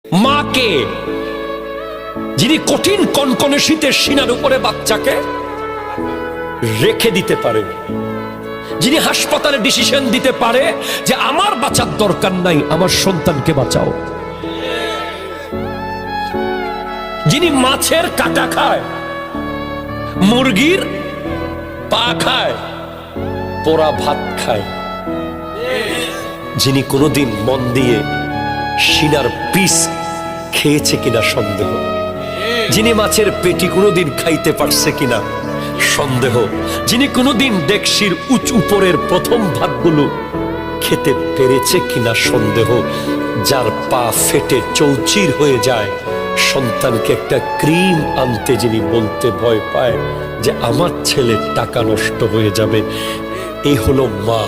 মাকে, যিনি কঠিন কনকনে শীতের সিনার উপরে বাচ্চাকে রেখে দিতে পারে, যিনি হাসপাতালে ডিসিশন দিতে পারে যে আমার বাঁচার দরকার নাই, আমার সন্তানকে বাঁচাও, যিনি মাছের কাঁটা খায়, মুরগির পা খায়, পোড়া ভাত খায়, যিনি কোনোদিন মন দিয়ে সিনার পিস খেয়েছে কিনা সন্দেহ, যিনি মাছের পেটি কোনোদিন খাইতে পারছে কিনা সন্দেহ, যিনি কোনোদিন ডেকসির উপরের প্রথম ভাতগুলো খেতে পেরেছে কিনা সন্দেহ, যার পা ফেটে চৌচির হয়ে যায়, সন্তানকে একটা ক্রিম আনতে যিনি বলতে ভয় পায় যে আমার ছেলের টাকা নষ্ট হয়ে যাবে, এই হলো মা।